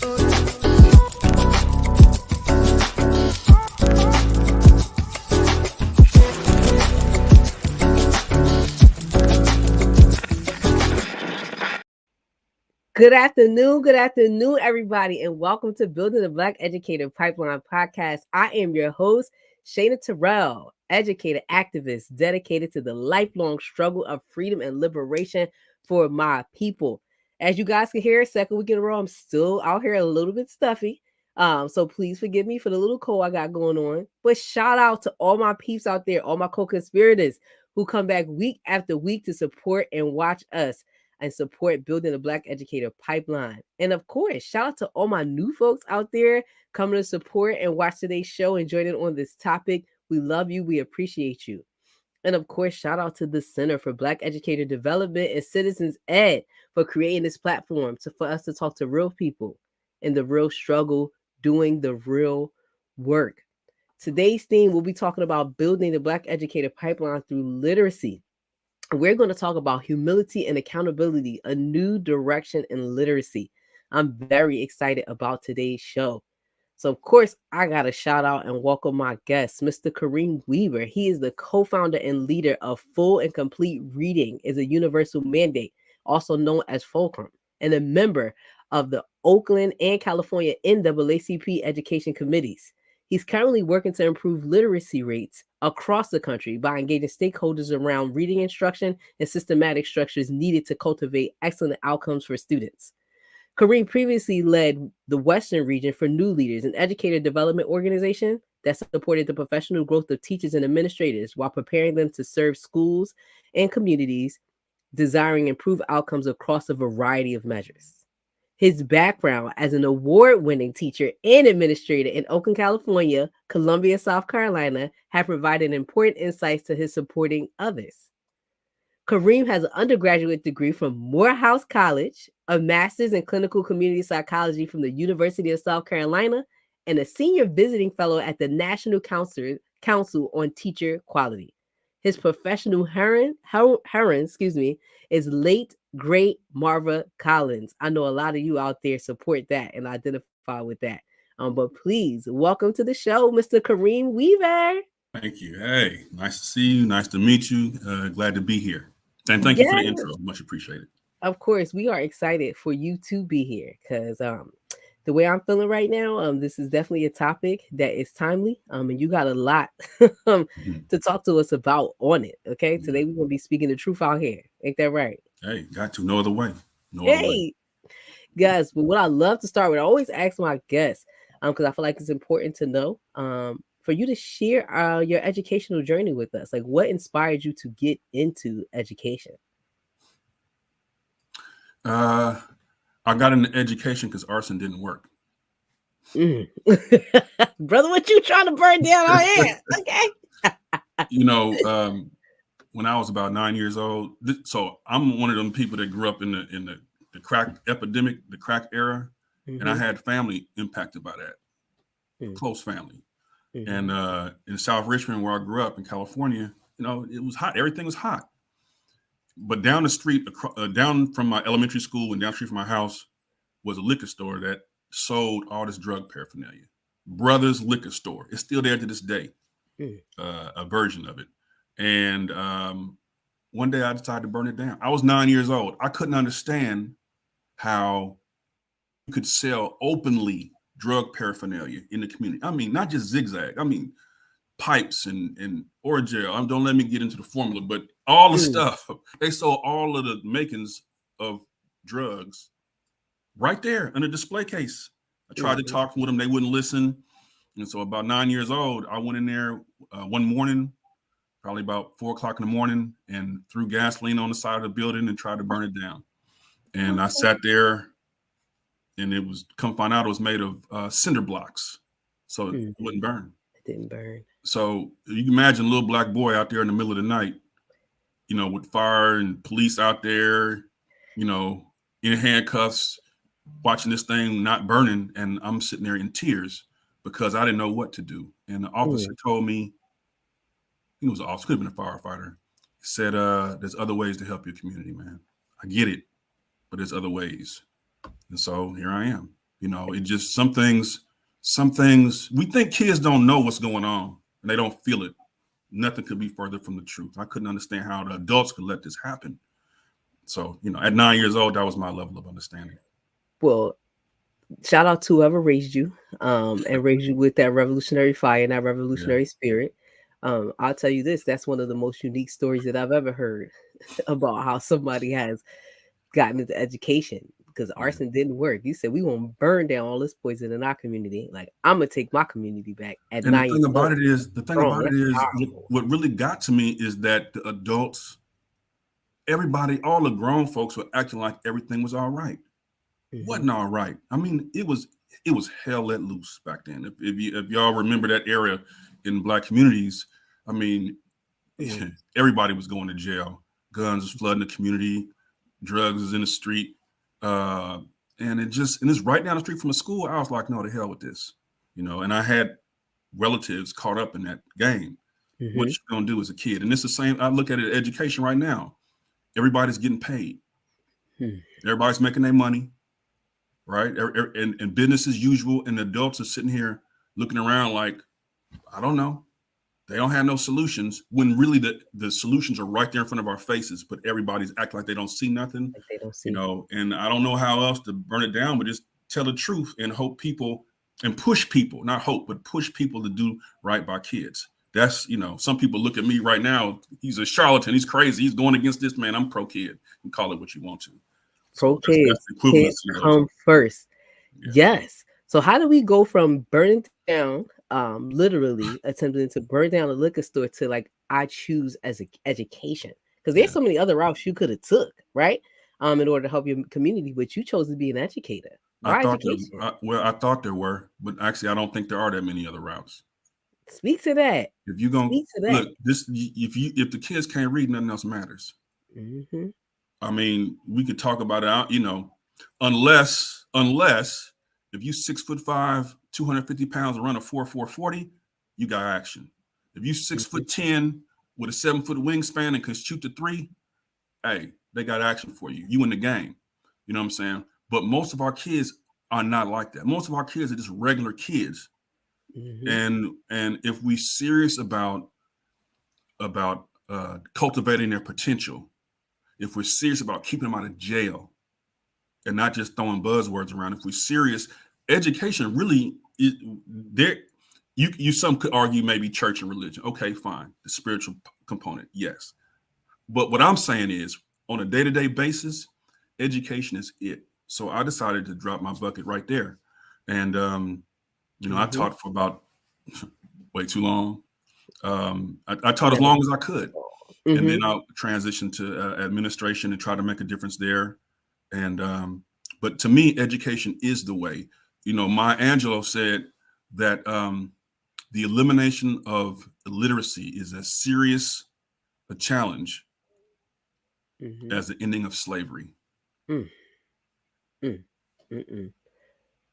Good afternoon, everybody, and welcome to Building the Black Educator Pipeline podcast. I am your host, Shayna Terrell, educator activist dedicated to the lifelong struggle of freedom and liberation for my people. As you guys can hear, second week in a row, I'm still out here a little bit stuffy. So please forgive me for the little cold I got going on. But shout out to all my peeps out there, all my co-conspirators who come back week after week to support and watch us and support Building the Black Educator Pipeline. And of course, shout out to all my new folks out there coming to support and watch today's show and joining on this topic. We love you. We appreciate you. And of course, shout out to the Center for Black Educator Development and Citizens Ed for creating this platform for us to talk to real people in the real struggle, doing the real work. Today's theme, we'll be talking about building the Black Educator Pipeline through literacy. We're going to talk about humility and accountability, a new direction in literacy. I'm very excited about today's show. So, of course, I got to shout out and welcome my guest, Mr. Kareem Weaver. He is the co-founder and leader of Full and Complete Reading is a Universal Mandate, also known as Fulcrum, and a member of the Oakland and California NAACP education committees. He's currently working to improve literacy rates across the country by engaging stakeholders around reading instruction and systematic structures needed to cultivate excellent outcomes for students. Kareem previously led the Western region for New Leaders, an educator development organization that supported the professional growth of teachers and administrators while preparing them to serve schools and communities desiring improved outcomes across a variety of measures. His background as an award-winning teacher and administrator in Oakland, California, Columbia, South Carolina, have provided important insights to his supporting others. Kareem has an undergraduate degree from Morehouse College, a master's in clinical community psychology from the University of South Carolina, and a senior visiting fellow at the National Council on Teacher Quality. His professional heron, is late great Marva Collins. I know a lot of you out there support that and identify with that. But please welcome to the show, Mr. Kareem Weaver. Thank you. Hey, nice to see you. Nice to meet you. Glad to be here. And thank you for the intro. Much appreciated. Of course, we are excited for you to be here because the way I'm feeling right now, this is definitely a topic that is timely. And you got a lot to talk to us about on it. Okay, today we're gonna be speaking the truth out here. Ain't that right? Hey, got to. No other way. No other way. Guys, but what I love to start with, I always ask my guests, because I feel like it's important to know, for you to share your educational journey with us. Like, what inspired you to get into education? I got into education because arson didn't work. Brother, what you trying to burn down our ass? Okay. When I was about 9 years old, so I'm one of them people that grew up in the crack epidemic, the crack era, and I had family impacted by that, close family. And in South Richmond, where I grew up in California, it was hot. Everything was hot. But down the street, down from my elementary school and down the street from my house was a liquor store that sold all this drug paraphernalia. Brothers Liquor Store. It's still there to this day, a version of it. And one day I decided to burn it down. I was 9 years old. I couldn't understand how you could sell openly drug paraphernalia in the community. I mean, not just zigzag. I mean, pipes and Oragel. Don't let me get into the formula, but all the stuff. They sold all of the makings of drugs right there in a display case. I tried to talk with them. They wouldn't listen. And so about 9 years old, I went in there one morning, probably about 4 o'clock in the morning, and threw gasoline on the side of the building and tried to burn it down. And I sat there, and it was, come find out, it was made of cinder blocks. So it wouldn't burn. It didn't burn. So you can imagine a little black boy out there in the middle of the night, with fire and police out there, in handcuffs, watching this thing not burning. And I'm sitting there in tears because I didn't know what to do. And the officer told me, he was an officer, could have been a firefighter. He said, there's other ways to help your community, man. I get it, but there's other ways. And so here I am. It just some things we think kids don't know what's going on and they don't feel it. Nothing could be further from the truth. I couldn't understand how the adults could let this happen. So, at 9 years old, that was my level of understanding. Well, shout out to whoever raised you, and raised you with that revolutionary fire and that revolutionary spirit. I'll tell you this, that's one of the most unique stories that I've ever heard about how somebody has gotten into education, because arson didn't work. You said, we want to burn down all this poison in our community. Like, I'm going to take my community back at And 9 years old. the thing about it is what really got to me is that the adults, everybody, all the grown folks were acting like everything was all right. Wasn't all right. I mean, it was hell let loose back then. If y'all remember that era in Black communities, I mean, everybody was going to jail. Guns was flooding the community. Drugs was in the street. And it's right down the street from a school. I was like, no, to hell with this. And I had relatives caught up in that game. What you gonna do as a kid? And it's the same. I look at it, education right now. Everybody's getting paid. Everybody's making their money, right? And business as usual. And the adults are sitting here looking around like, I don't know. They don't have no solutions, when really the solutions are right there in front of our faces, but everybody's acting like they don't see nothing. Like they don't see. And I don't know how else to burn it down, but just tell the truth and hope people and push people, not hope, but push people to do right by kids. That's, some people look at me right now. He's a charlatan. He's crazy. He's going against this man. I'm pro kid. You call it what you want to. Pro kids, kids come first. Yeah. Yes. So how do we go from burning down, literally attempting to burn down a liquor store, to like, I choose as education? Because there's so many other routes you could have took, right? In order to help your community, but you chose to be an educator. Why education? I thought there were, but actually I don't think there are that many other routes. Speak to that. If you're gonna look, if the kids can't read, nothing else matters. I mean, we could talk about it, unless if you 6'5", 250 pounds and run a 4.40, you got action. If you 6'10" with a 7-foot wingspan and can shoot the three, hey, they got action for you. You in the game. You know what I'm saying? But most of our kids are not like that. Most of our kids are just regular kids. And if we serious about cultivating their potential, if we're serious about keeping them out of jail and not just throwing buzzwords around, if we're serious, education really is there. Some could argue maybe church and religion. Okay, fine. The spiritual component, yes. But what I'm saying is, on a day-to-day basis, education is it. So I decided to drop my bucket right there. And, I taught for about way too long. I taught as long as I could. And then I transitioned to administration and try to make a difference there. And but to me, education is the way. Maya Angelou said that the elimination of illiteracy is as serious a challenge as the ending of slavery.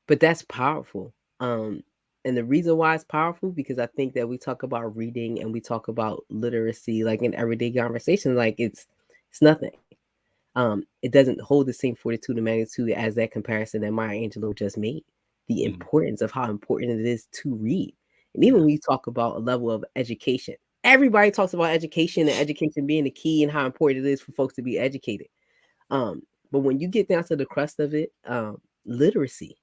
But that's powerful. And the reason why it's powerful, because I think that we talk about reading and we talk about literacy like in everyday conversation, like it's nothing. It doesn't hold the same fortitude and magnitude as that comparison that Maya Angelou just made. The importance of how important it is to read. And even when you talk about a level of education, everybody talks about education and education being the key and how important it is for folks to be educated. But when you get down to the crust of it, literacy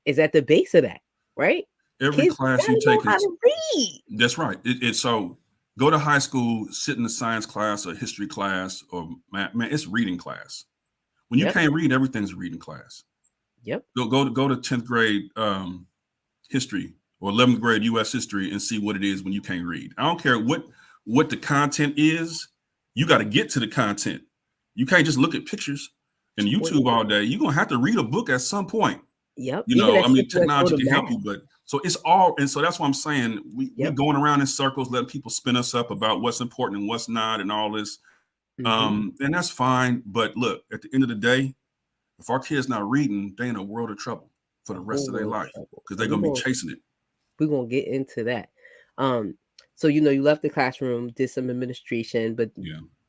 is at the base of that, right? Every Kids class you take is read. That's right. It's so go to high school, sit in a science class or history class or math, man, it's reading class. When you can't read, everything's a reading class. Yep. Go to 10th grade history or 11th grade U.S. history and see what it is when you can't read. I don't care what the content is. You got to get to the content. You can't just look at pictures and YouTube all day. You're going to have to read a book at some point. Yep. Technology can help you, but so it's all, and so that's why I'm saying we're going around in circles, letting people spin us up about what's important and what's not and all this. And that's fine. But look, at the end of the day, if our kids not reading, they in a world of trouble for the rest of their life because they're going to be chasing it. We're going to get into that. So, you left the classroom, did some administration, but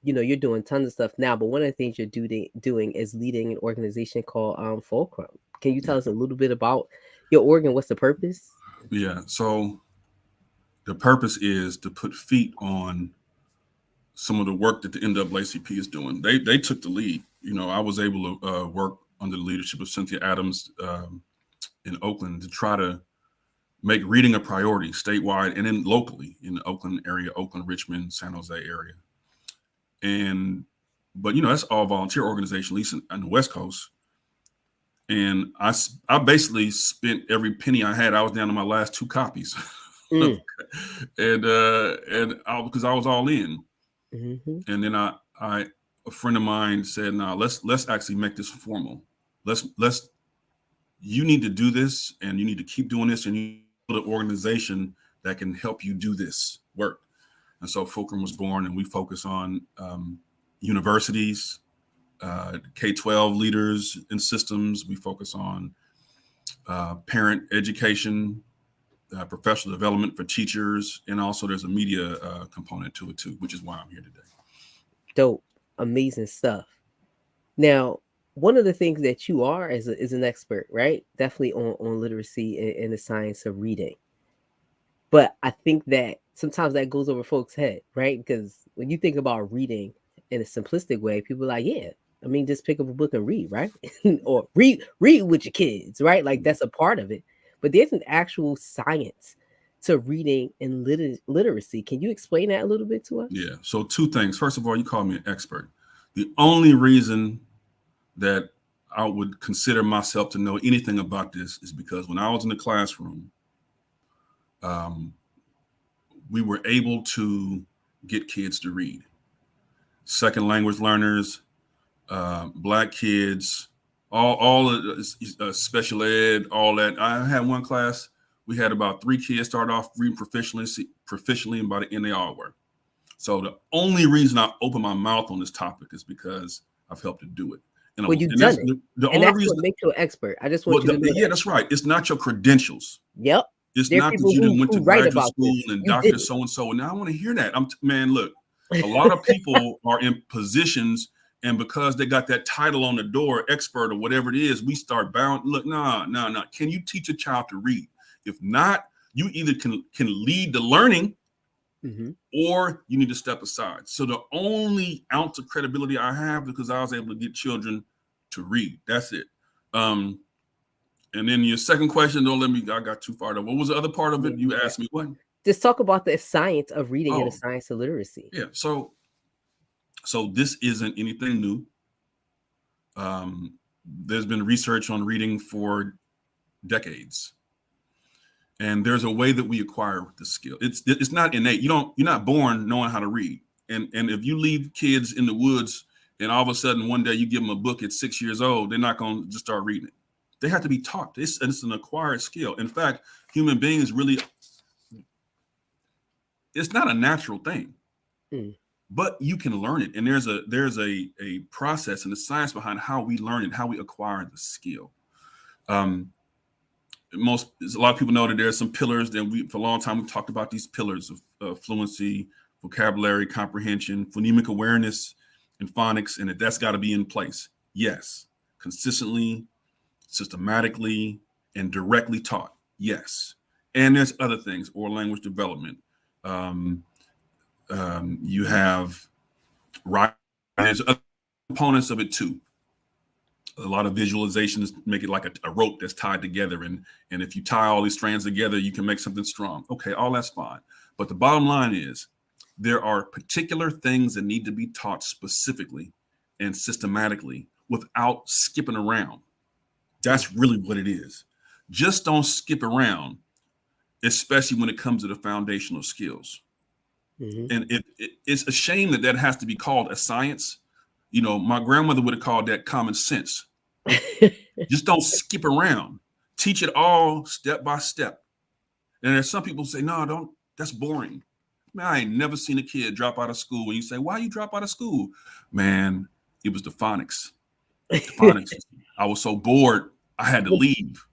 you're doing tons of stuff now, but one of the things you're doing is leading an organization called Fulcrum. Can you tell us a little bit about your org? What's the purpose? Yeah. So the purpose is to put feet on some of the work that the NAACP is doing. They took the lead. I was able to work under the leadership of Cynthia Adams in Oakland to try to make reading a priority statewide and then locally in the Oakland area, Oakland, Richmond, San Jose area. But that's all volunteer organization, at least on the West Coast. And I basically spent every penny I had. I was down to my last 2 copies, and because I was all in. Mm-hmm. And then a friend of mine said, "No, let's actually make this formal. You need to do this, and you need to keep doing this, and you build an organization that can help you do this work." And so Fulcrum was born, and we focus on universities, K-12 leaders and systems. We focus on parent education, professional development for teachers, and also there's a media component to it too, which is why I'm here today. Dope, amazing stuff. Now, one of the things that you are is an expert, right? Definitely on literacy and the science of reading. But I think that sometimes that goes over folks' head, right? Because when you think about reading in a simplistic way, people are like, yeah, I mean, just pick up a book and read, right? Or read with your kids, right? Like that's a part of it. But there's an actual science to reading and literacy. Can you explain that a little bit to us? Yeah. So 2 things. First of all, you call me an expert. The only reason that I would consider myself to know anything about this is because when I was in the classroom, we were able to get kids to read. Second language learners, Black kids, all special ed, all that. I had one class, we had about 3 kids start off reading proficiently, and by the end they all were. So the only reason I open my mouth on this topic is because I've helped to do it. Well, you've done it. The only reason what makes you an expert. I just want you to know. Yeah, that's right. It's not your credentials. Yep. It's not that you didn't went to graduate school and Dr. So-and-so. And now I want to hear that. Man, look, a lot of people are in positions, and because they got that title on the door, expert or whatever it is, we start bound. Look, nah. Can you teach a child to read? If not, you either can lead the learning, or you need to step aside. So the only ounce of credibility I have because I was able to get children to read. That's it. And then your second question, I got too far. What was the other part of it? You asked me what? Just talk about the science of reading and the science of literacy. Yeah. So this isn't anything new. There's been research on reading for decades. And there's a way that we acquire the skill. It's not innate. You're not born knowing how to read. And if you leave kids in the woods and all of a sudden one day you give them a book at 6 years old, they're not going to just start reading it. They have to be taught. It's an acquired skill. In fact, human beings really, it's not a natural thing, but you can learn it. And there's a process and a science behind how we learn it, how we acquire the skill. A lot of people know that there's some pillars that for a long time we've talked about these pillars of fluency, vocabulary, comprehension, phonemic awareness, and phonics, and that's got to be in place. Yes, consistently, systematically, and directly taught. Yes, and there's other things, oral language development. You have writing. There's other components of it too. A lot of visualizations make it like a rope that's tied together. And if you tie all these strands together, you can make something strong. Okay, all that's fine. But the bottom line is there are particular things that need to be taught specifically and systematically without skipping around. That's really what it is. Just don't skip around, especially when it comes to the foundational skills. And it's a shame that has to be called a science. My grandmother would have called that common sense. Just don't skip around. Teach it all step by step. And there's some people say, no, don't. That's boring. Man, I ain't never seen a kid drop out of school. And you say, why you drop out of school? Man, it was the phonics. I was so bored, I had to leave.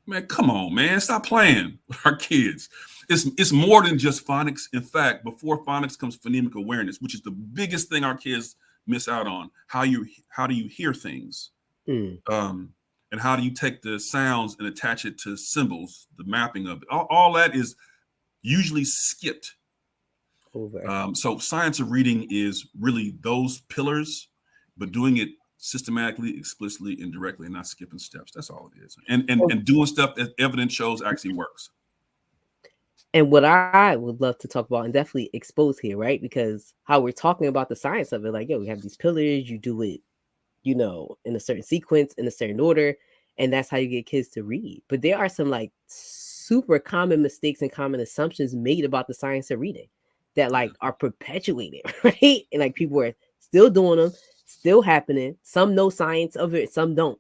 Man, come on, man. Stop playing with our kids. It's more than just phonics. In fact, before phonics comes phonemic awareness, which is the biggest thing our kids miss out on. How do you hear things? And how do you take the sounds and attach it to symbols, the mapping of it? All that is usually skipped. So science of reading is really those pillars, but doing it systematically, explicitly, and directly, and not skipping steps. That's all it is. And doing stuff that evidence shows actually works. And what I would love to talk about and definitely expose here, right? Because how we're talking about the science of it, like, yo, we have these pillars, you do it, you know, in a certain sequence, in a certain order, and that's how you get kids to read. But there are some like super common mistakes and common assumptions made about the science of reading that like are perpetuated, right? And like people are still doing them, still happening. Some know science of it, some don't.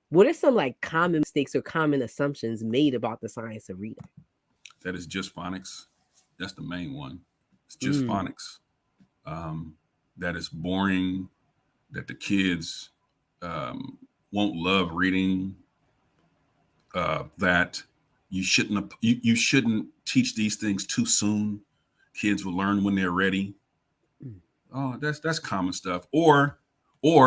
What are some like common mistakes or common assumptions made about the science of reading? That is just phonics. That's the main one. It's just phonics. That is boring. That the kids won't love reading. That you shouldn't teach these things too soon. Kids will learn when they're ready. Oh, that's common stuff. Or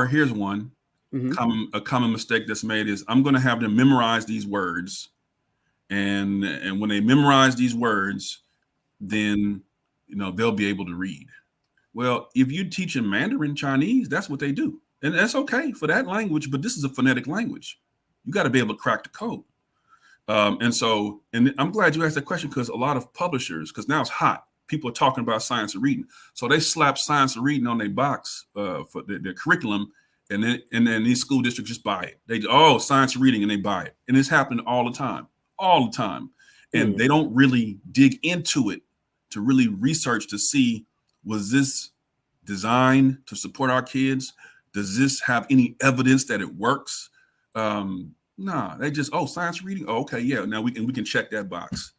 here's one a common mistake that's made is I'm going to have them memorize these words. And when they memorize these words, then they'll be able to read. Well, if you teach them Mandarin Chinese, that's what they do, and that's okay for that language. But this is a phonetic language. You got to be able to crack the code. And I'm glad you asked that question because a lot of publishers, because now it's hot, people are talking about science of reading, so they slap science of reading on their box for their curriculum, and then these school districts just buy it. Science of reading, and they buy it, and it's happening all the time. And they don't really dig into it to really research to see, was this designed to support our kids? Does this have any evidence that it works? Nah, they just, science reading. Oh, okay, yeah. Now we can check that box.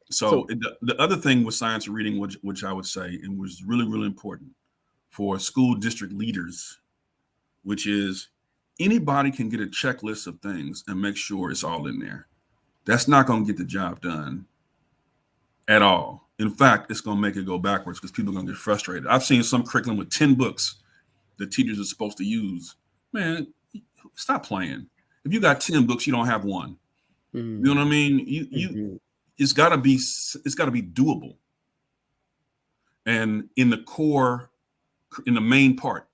So the other thing with science reading, which I would say, and was really, really important for school district leaders, which is anybody can get a checklist of things and make sure it's all in there. That's not going to get the job done at all. In fact, it's going to make it go backwards because people are going to get frustrated. I've seen some curriculum with 10 books that teachers are supposed to use. Man, stop playing. If you got 10 books, you don't have one. You know what I mean? It's got to be doable. And in the core, in the main part,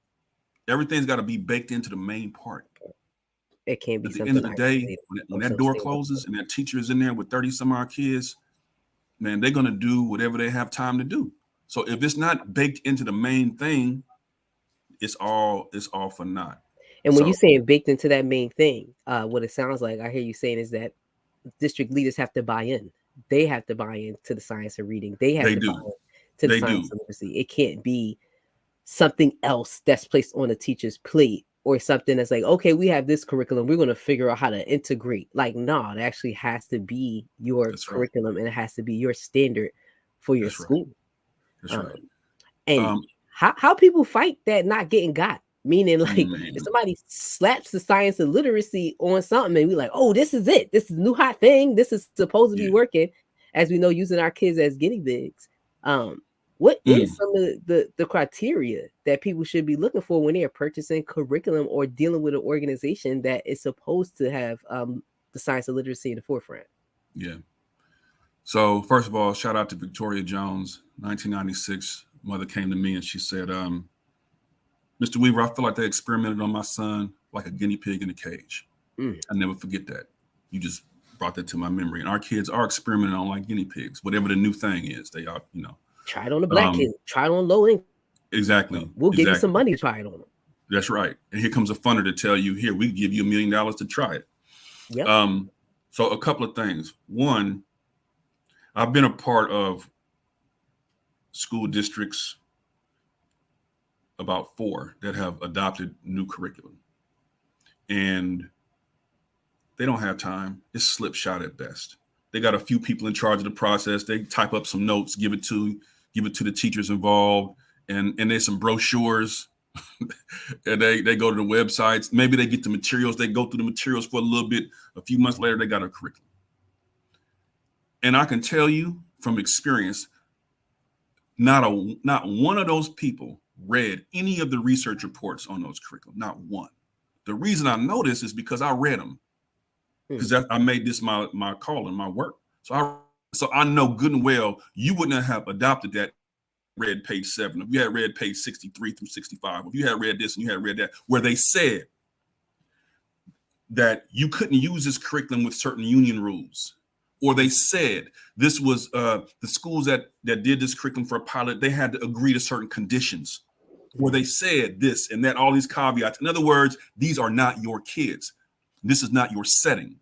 everything's got to be baked into the main part. It can't be at the end of the day, when that door closes and that teacher is in there with 30 some odd kids, man, they're going to do whatever they have time to do. So if it's not baked into the main thing, it's all for naught. And when you're saying baked into that main thing, what it sounds like, I hear you saying is that district leaders have to buy in. They have to buy into the science of reading. They have to buy into the science of literacy. It can't be something else that's placed on a teacher's plate or something that's like, okay, we have this curriculum, we're going to figure out how to integrate. Like, no, it actually has to be your curriculum and it has to be your standard for your school. That's right. And how people fight that not getting got. Meaning, like, if somebody slaps the science of literacy on something and we're like, oh, this is it. This is a new hot thing. This is supposed to be working, as we know, using our kids as guinea pigs. What is some of the criteria that people should be looking for when they're purchasing curriculum or dealing with an organization that is supposed to have the science of literacy in the forefront? Yeah. So first of all, shout out to Victoria Jones, 1996. Mother came to me and she said, Mr. Weaver, I feel like they experimented on my son like a guinea pig in a cage. I never forget that. You just brought that to my memory. And our kids are experimenting on like guinea pigs, whatever the new thing is. They are, Try it on the black kid. Try it on low income. Exactly. We'll give you some money to try it on them. That's right. And here comes a funder to tell you, here, we give you $1 million to try it. Yep. So a couple of things. One, I've been a part of school districts, about 4 that have adopted new curriculum, and they don't have time. It's slipshod at best. They got a few people in charge of the process. They type up some notes, give it to the teachers involved, and there's some brochures And they go to the websites. Maybe they get the materials. They go through the materials for a little bit. A few months later, they got a curriculum. And I can tell you from experience, not one of those people read any of the research reports on those curriculum. Not one. The reason I know this is because I read them. Because I made this my calling, my work. So I know good and well you wouldn't have adopted that. Read page 7, if you had read page 63 through 65, if you had read this and you had read that, where they said that you couldn't use this curriculum with certain union rules, or they said this was the schools that did this curriculum for a pilot, they had to agree to certain conditions, or they said this and that, all these caveats. In other words, these are not your kids. This is not your setting.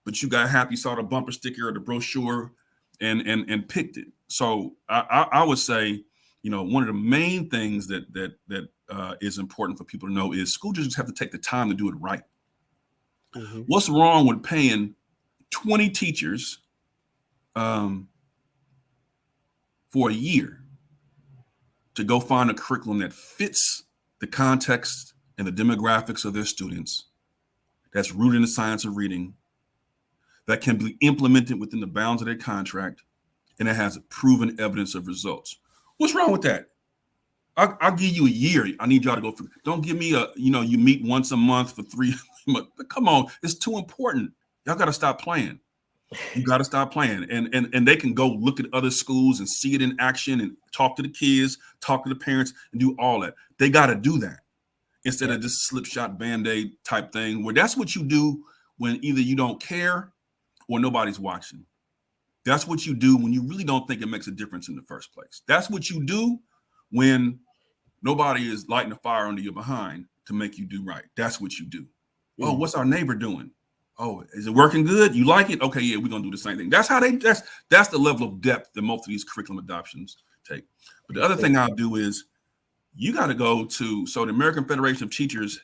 But you got happy, saw the bumper sticker or the brochure, and picked it. So I would say, one of the main things that is important for people to know is school districts have to take the time to do it right. Mm-hmm. What's wrong with paying 20 teachers for a year to go find a curriculum that fits the context and the demographics of their students, that's rooted in the science of reading, that can be implemented within the bounds of their contract, and it has proven evidence of results? What's wrong with that? I'll give you a year. I need y'all to go through. Don't give me you meet once a month for 3 months. Come on, it's too important. Y'all got to stop playing. You got to stop playing. And they can go look at other schools and see it in action and talk to the kids, talk to the parents, and do all that. They got to do that instead of this slipshod Band-Aid type thing, where that's what you do when either you don't care or nobody's watching. That's what you do when you really don't think it makes a difference in the first place. That's what you do when nobody is lighting a fire under your behind to make you do right. That's what you do. Mm-hmm. Oh, what's our neighbor doing? Oh, is it working good? You like it? Okay, yeah, we're gonna do the same thing. That's the level of depth that most of these curriculum adoptions take. But the other thing I'll do is you got to go to, so the American Federation of Teachers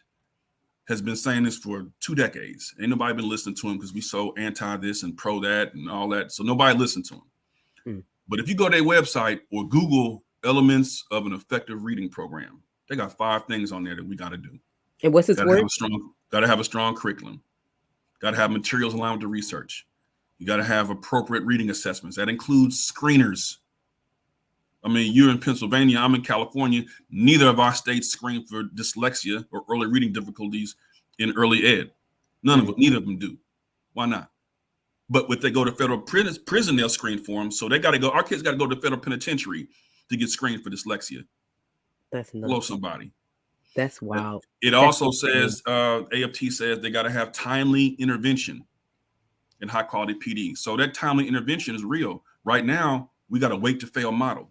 has been saying this for 2 decades. Ain't nobody been listening to him because we so anti this and pro that and all that. So nobody listened to him. Mm. But if you go to their website or Google elements of an effective reading program, they got 5 things on there that we got to do. And what's this word? Got to have a strong curriculum. Got to have materials aligned with the research. You got to have appropriate reading assessments. That includes screeners. I mean, you're in Pennsylvania, I'm in California. Neither of our states screen for dyslexia or early reading difficulties in early ed. Neither of them do. Why not? But if they go to federal prison, they'll screen for them. So they got to go. Our kids got to go to federal penitentiary to get screened for dyslexia. That's nuts. Blow somebody. That's wild. It also says, AFT says they got to have timely intervention in high quality PD. So that timely intervention is real. Right now, we got a wait to fail model.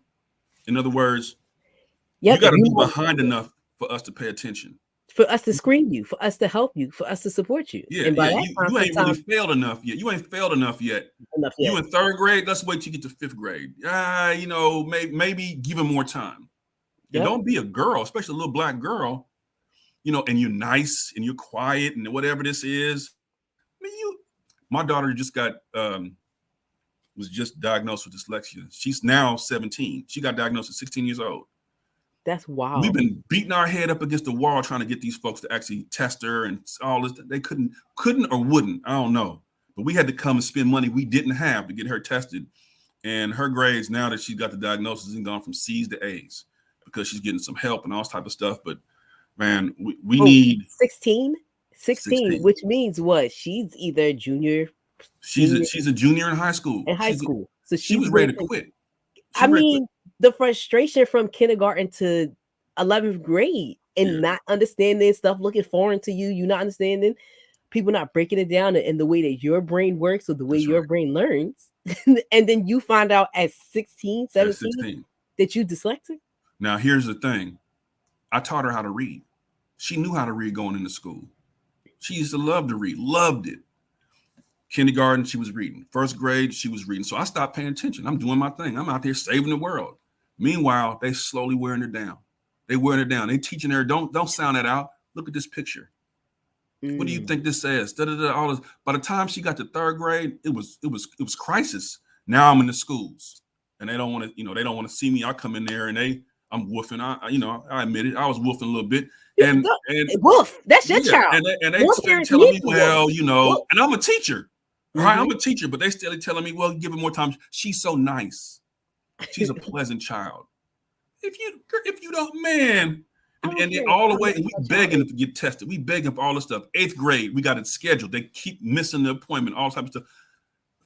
In other words, you got to be behind enough for us to pay attention. For us to screen you, for us to help you, for us to support you. Yeah, you ain't really failed enough yet. You ain't failed enough yet. You in 3rd grade, let's wait till you get to 5th grade. Maybe give him more time. Yep. And don't be a girl, especially a little Black girl, and you're nice and you're quiet and whatever this is. I mean, my daughter just was just diagnosed with dyslexia. She's now 17. She got diagnosed at 16 years old. That's wild. We've been beating our head up against the wall trying to get these folks to actually test her and all this. They couldn't or wouldn't. I don't know. But we had to come and spend money we didn't have to get her tested. And her grades, now that she got the diagnosis, have gone from C's to A's because she's getting some help and all this type of stuff. But man, we need 16, which means what? She's either junior. She's a junior in high school. So she was ready to quit. The frustration from kindergarten to 11th grade and not understanding stuff, looking foreign to you, you not understanding, people not breaking it down in the way that your brain works or the way your brain learns. And then you find out at 16, 17 that you dyslexic. Now, here's the thing. I taught her how to read. She knew how to read going into school. She used to love to read, loved it. Kindergarten, she was reading. 1st grade, she was reading. So I stopped paying attention. I'm doing my thing. I'm out there saving the world. Meanwhile, they slowly wearing her down. They teaching her, don't sound that out. Look at this picture. What do you think this says? All this. By the time she got to 3rd grade, it was crisis. Now I'm in the schools, and they don't want to see me. I come in there, and I'm woofing. I admit it. I was woofing a little bit, You and don't- and Woof, that's your yeah, child. and they More started parents telling need me, to well, woof. and I'm a teacher, right? I'm Mhm. a teacher, but they still telling me, well, give her more time. She's so nice. She's a pleasant child. If you don't, man, I don't and then care all the how way, nice and we my child begging is. to get tested. We begging for all this stuff. 8th grade, we got it scheduled. They keep missing the appointment, all type of stuff.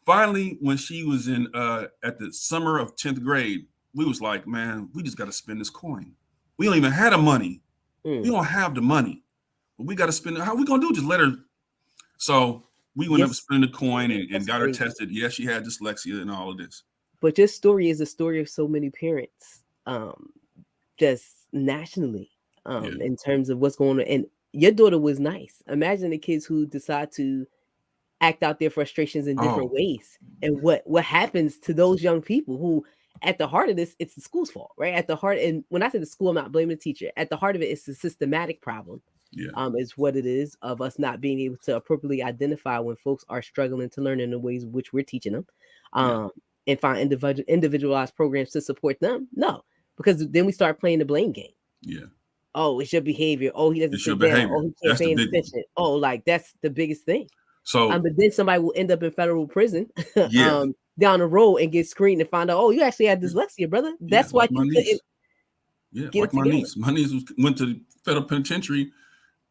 Finally, when she was in at the summer of 10th grade, we was like, man, we just got to spend this coin. We don't even have the money. We don't have the money, but we got to spend it. How we gonna do? Just let her. So we went up Yes, spending the coin and that's got her crazy. tested. Yes, she had dyslexia and all of this. But your story is a story of so many parents, just nationally, Yeah. in terms of what's going on. And your daughter was nice. Imagine the kids who decide to act out their frustrations in different Oh, ways, and what happens to those young people who, at the heart of this, it's the school's fault, right? At the heart, and when I say the school, I'm not blaming the teacher. At the heart of it, it's a systematic problem. yeah. Is what it is, of us not being able to appropriately identify when folks are struggling to learn in the ways which we're teaching them, Yeah. and find individualized programs to support them. No, because then we start playing the blame game. Yeah. Oh, it's your behavior. Oh, he doesn't It's your sit down. behavior. Oh, he can't That's the pay big one. attention. Oh, like that's the biggest thing. So But then somebody will end up in federal prison, yeah, down the road, and get screened and find out, oh, you actually had dyslexia, brother. yeah, That's why like my you couldn't niece. Yeah, get like it my together. niece. My niece went to the federal penitentiary.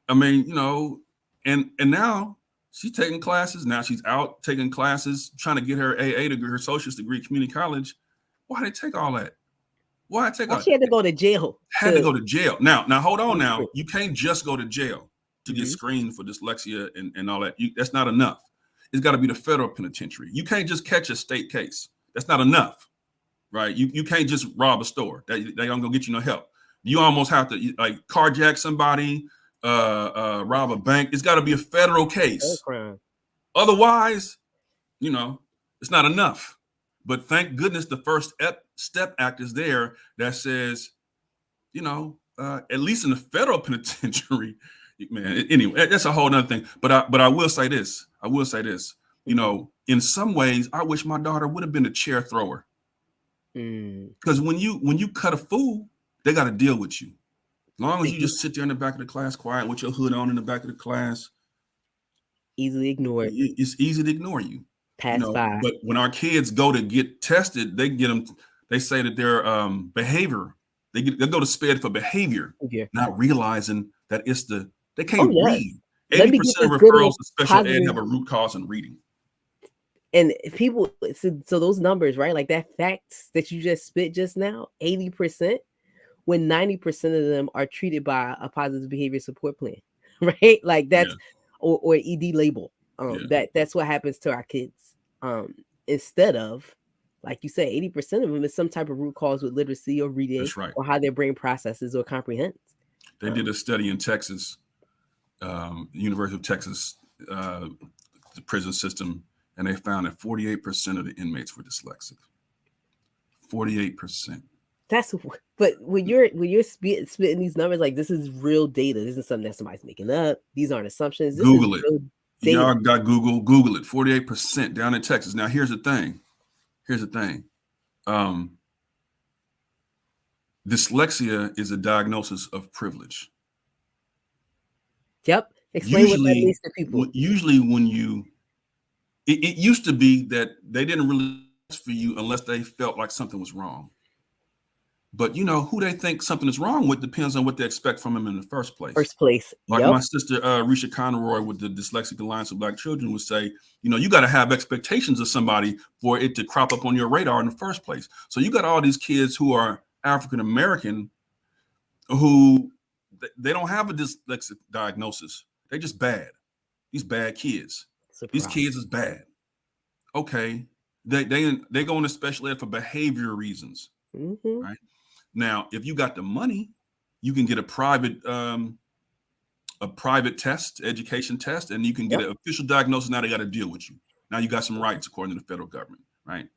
I mean, and now she's taking classes. Now she's out taking classes, trying to get her AA degree, her associate's degree, community college. Why did it take all that? Why take Why all? she had to go to jail Had to to. go to jail. Now hold on. Now you can't just go to jail to get Mm-hmm. screened for dyslexia and all that. That's not enough. It's got to be the federal penitentiary. You can't just catch a state case. That's not enough, right? You can't just rob a store. They aren't gonna get you no help. You almost have to like carjack somebody, rob a bank. It's got to be a federal case. Crime. Otherwise, it's not enough. But thank goodness the First Step Act is there that says, at least in the federal penitentiary, man. Anyway, that's a whole other thing. But I will say this. In some ways, I wish my daughter would have been a chair thrower. Because when you cut a fool, they got to deal with you. As long as you just sit there in the back of the class, quiet with your hood on in the back of the class, Easily ignored. it's easy to ignore you. Pass by. But when our kids go to get tested, they get them. They say that their behavior. They go to SPED for behavior, not realizing that they can't read. Let me get 80% of this good referrals old to special ed positive. have a root cause in reading. And people, so those numbers, right? Like that facts that you just spit just now, 80%, when 90% of them are treated by a positive behavior support plan, right? Like that's or ED label. That's what happens to our kids. Instead of, like you said, 80% of them is some type of root cause with literacy or reading. That's right. Or how their brain processes or comprehends. They did a study in Texas, University of Texas, the prison system, and they found that 48% of the inmates were dyslexic. 48%. But when you're spitting these numbers, like this is real data. This isn't something that somebody's making up. These aren't assumptions. This Google is it. real data. Y'all got Google it. 48% down in Texas. Now here's the thing. Dyslexia is a diagnosis of privilege. Yep. Explain what that means to people. Usually when it used to be that they didn't really ask for you unless they felt like something was wrong. But who they think something is wrong with depends on what they expect from them in the first place. Like my sister Risha Conroy with the Dyslexic Alliance of Black Children would say, you got to have expectations of somebody for it to crop up on your radar in the first place. So you got all these kids who are African American who they don't have a dyslexic diagnosis. They're just bad. These bad kids. These kids is bad. Okay, they go into special ed for behavior reasons, right? Now, if you got the money, you can get a private test, education test, and you can get an official diagnosis. Now they got to deal with you. Now you got some rights according to the federal government, right?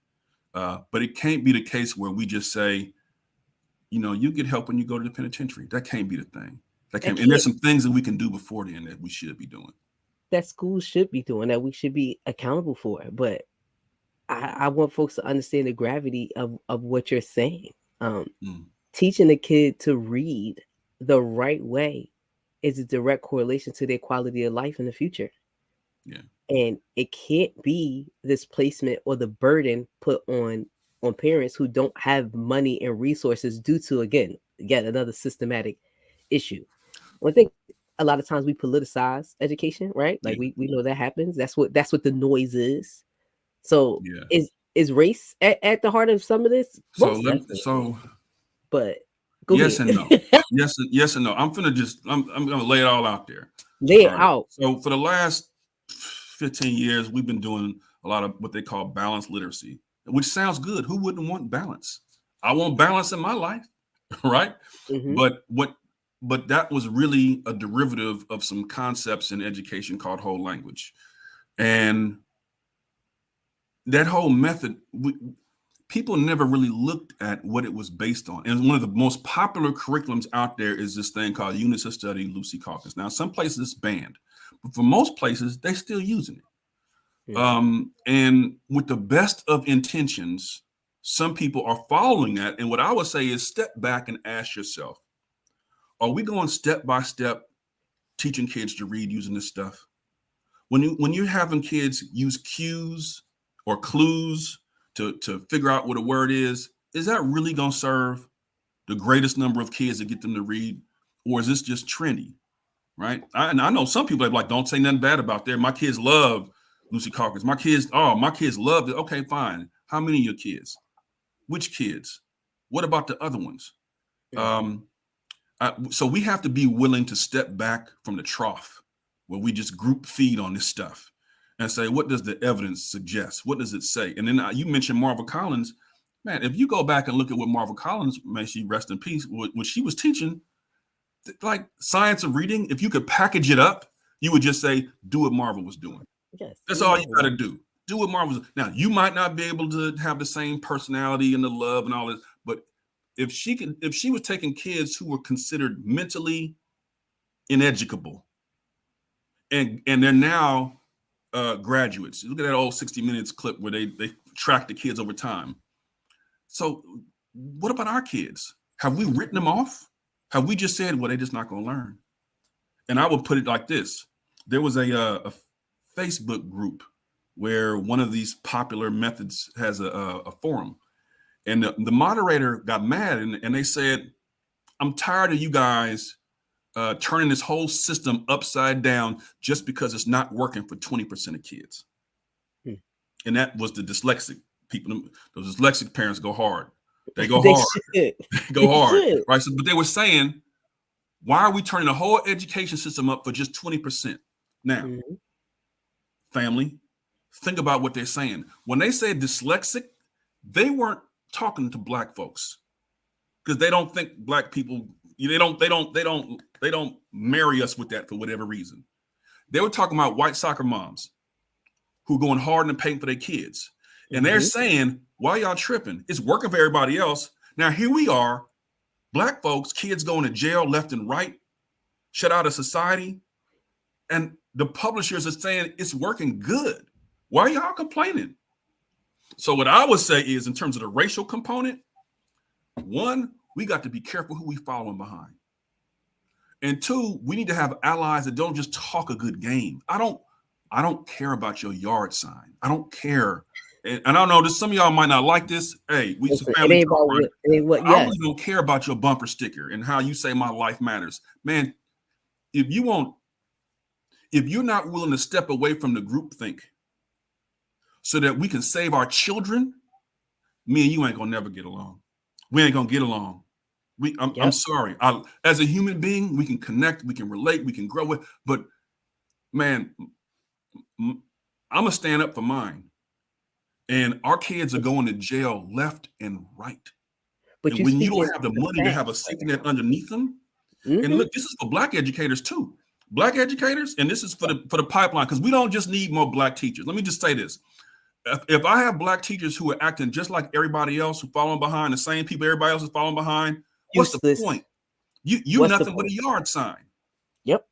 But it can't be the case where we just say, you get help when you go to the penitentiary. That can't be the thing. And there's some things that we can do before then that we should be doing. That schools should be doing, that we should be accountable for. But I want folks to understand the gravity of what you're saying. teaching a kid to read the right way is a direct correlation to their quality of life in the future. Yeah. And it can't be this placement or the burden put on parents who don't have money and resources due to, again, yet another systematic issue. I think a lot of times we politicize education, right? Like Yeah. we know that happens. That's what the noise is. So Yeah. is race at the heart of some of this? So Most let definitely. But go yes ahead. and no. Yes and no. I'm gonna lay it all out there. Lay All it right. out. So for the last 15 years, we've been doing a lot of what they call balanced literacy, which sounds good. Who wouldn't want balance? I want balance in my life, right? Mm-hmm. But that was really a derivative of some concepts in education called whole language. And that whole method, people never really looked at what it was based on. And one of the most popular curriculums out there is this thing called Units of Study, Lucy Calkins. Now, some places it's banned, but for most places, they're still using it. Mm-hmm. And with the best of intentions, some people are following that. And what I would say is step back and ask yourself, are we going step by step teaching kids to read using this stuff? When you're having kids use cues or clues to figure out what a word is that really going to serve the greatest number of kids to get them to read? Or is this just trendy, right? And I know some people are like, don't say nothing bad about there. My kids love Lucy Calkins. My kids love it. Okay, fine. How many of your kids? Which kids? What about the other ones? Mm-hmm. So we have to be willing to step back from the trough where we just group feed on this stuff and say, what does the evidence suggest? What does it say? And then you mentioned Marva Collins. Man, if you go back and look at what Marva Collins, may she rest in peace, what she was teaching, like science of reading, if you could package it up, you would just say, do what Marva was doing. Yes. That's all you got to do. Do what Marva was. Now, you might not be able to have the same personality and the love and all this, but if she was taking kids who were considered mentally ineducable and they're now graduates. Look at that old 60 Minutes clip where they track the kids over time. So what about our kids? Have we written them off? Have we just said, well, they're just not going to learn? And I would put it like this. There was a Facebook group where one of these popular methods has a forum. And the moderator got mad and they said, I'm tired of you guys turning this whole system upside down just because it's not working for 20% of kids. Hmm. And that was the dyslexic people. Those dyslexic parents go hard. They go They hard. should. They go hard. Right. So, but they were saying, why are we turning the whole education system up for just 20%? Now, Mm-hmm. family, think about what they're saying. When they say dyslexic, they weren't talking to Black folks because they don't think Black people, they don't marry us with that for whatever reason. They were talking about white soccer moms who are going hard in the paint for their kids. And they're saying, why y'all tripping? It's working for everybody else. Now, here we are, Black folks, kids going to jail left and right, shut out of society. And the publishers are saying it's working good. Why are y'all complaining? So what I would say is, in terms of the racial component, one, we got to be careful who we following behind. And two, we need to have allies that don't just talk a good game. I don't care about your yard sign. I don't care. And I don't know, some of y'all might not like this. Hey, we some family it ain't talk, about right? it ain't what, I yes. really don't care about your bumper sticker and how you say my life matters. Man, if you're not willing to step away from the group think so that we can save our children, me and you ain't gonna never get along. We ain't gonna get along. I'm sorry. As a human being, we can connect, we can relate, we can grow with, but man, I'm gonna stand up for mine. And our kids are going to jail left and right. But And you when you speaking don't have the money to have a safety net underneath them, and look, this is for Black educators too. Black educators, and this is for the pipeline, because we don't just need more Black teachers. Let me just say this. If I have Black teachers who are acting just like everybody else, who following behind the same people everybody else is following behind, what's the point? You're nothing but a yard sign. Yep.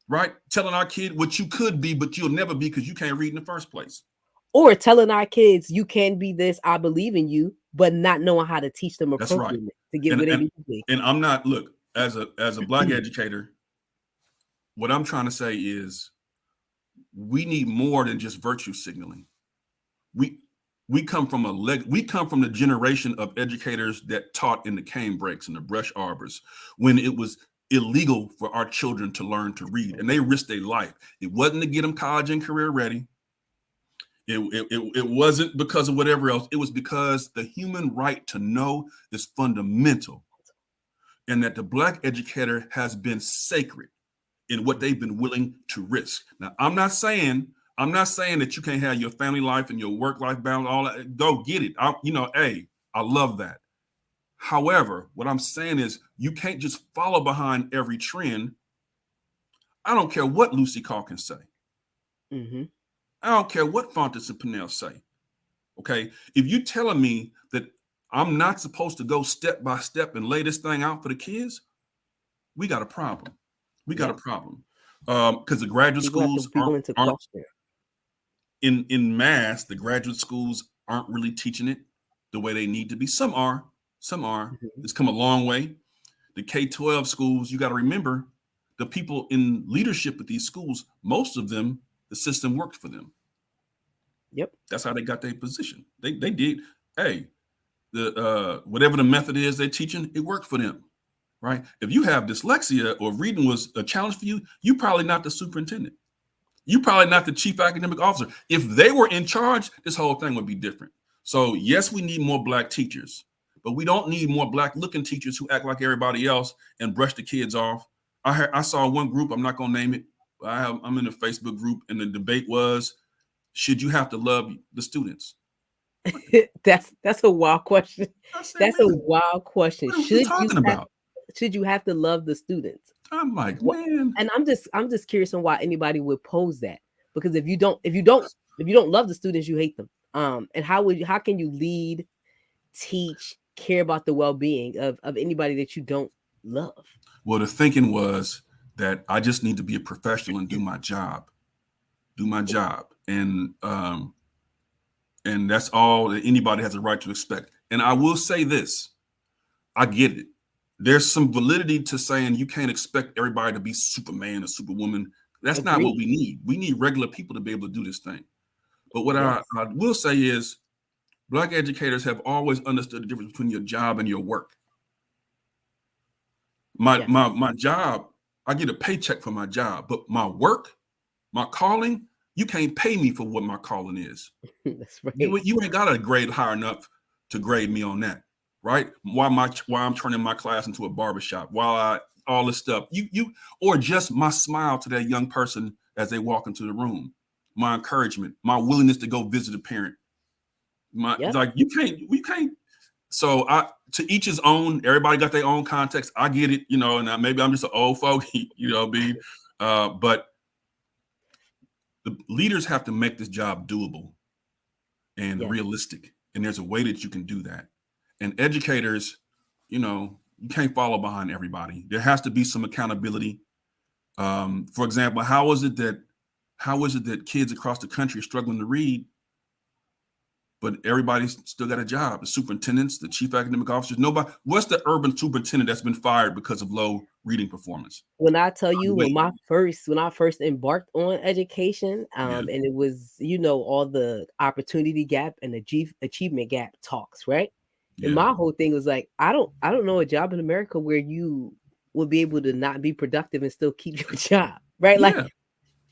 Right? Telling our kid what you could be, but you'll never be because you can't read in the first place. Or telling our kids, you can be this, I believe in you, but not knowing how to teach them appropriately. to get where they need to be. And I'm not, look, as a Black educator, what I'm trying to say is we need more than just virtue signaling. We come from the generation of educators that taught in the cane breaks and the brush arbors when it was illegal for our children to learn to read, and they risked their life. It wasn't to get them college and career ready. It wasn't because of whatever else. It was because the human right to know is fundamental, and that the Black educator has been sacred in what they've been willing to risk. Now, I'm not saying that you can't have your family life and your work life balance, all that. Go get it. I love that. However, what I'm saying is you can't just follow behind every trend. I don't care what Lucy Calkins say. Mm-hmm. I don't care what Fontes and Pinnell say. Okay, if you telling me that I'm not supposed to go step by step and lay this thing out for the kids, we got a problem. We got a problem. Because the graduate schools aren't in mass. The graduate schools aren't really teaching it the way they need to be. Some are. Mm-hmm. It's come a long way. The K-12 schools, you got to remember, the people in leadership at these schools, most of them, the system worked for them. Yep. That's how they got their position. They did. Hey, the whatever the method is they're teaching, it worked for them. Right? If you have dyslexia or reading was a challenge for you, you're probably not the superintendent. You're probably not the chief academic officer. If they were in charge, this whole thing would be different. So yes, we need more Black teachers, but we don't need more Black looking teachers who act like everybody else and brush the kids off. I saw one group, I'm not going to name it. I'm in a Facebook group, and the debate was, should you have to love the students? That's a wild question. That's a wild question. What are we talking about? Should you have to love the students? I'm like, man. And I'm just curious on why anybody would pose that. Because if you don't love the students, you hate them. And how can you lead, teach, care about the well-being of anybody that you don't love? Well, the thinking was that I just need to be a professional and do my job. And that's all that anybody has a right to expect. And I will say this, I get it. There's some validity to saying you can't expect everybody to be Superman or Superwoman. That's not what we need. We need regular people to be able to do this thing. But what I will say is Black educators have always understood the difference between your job and your work. My job, I get a paycheck for my job, but my work, my calling, you can't pay me for what my calling is. That's right. You ain't got a grade high enough to grade me on that. Right? Why I'm turning my class into a barbershop, all this stuff. Or just my smile to that young person as they walk into the room, my encouragement, my willingness to go visit a parent. Like we can't. So to each his own. Everybody got their own context. I get it, and maybe I'm just an old fogey, but the leaders have to make this job doable and realistic, and there's a way that you can do that. And educators, you can't follow behind everybody. There has to be some accountability. For example, how is it that kids across the country are struggling to read, but everybody's still got a job? The superintendents, the chief academic officers, nobody. What's the urban superintendent that's been fired because of low reading performance? When I tell you, when I first embarked on education, and it was, all the opportunity gap and the achievement gap talks, right? And my whole thing was like, I don't know a job in America where you will be able to not be productive and still keep your job, right? Like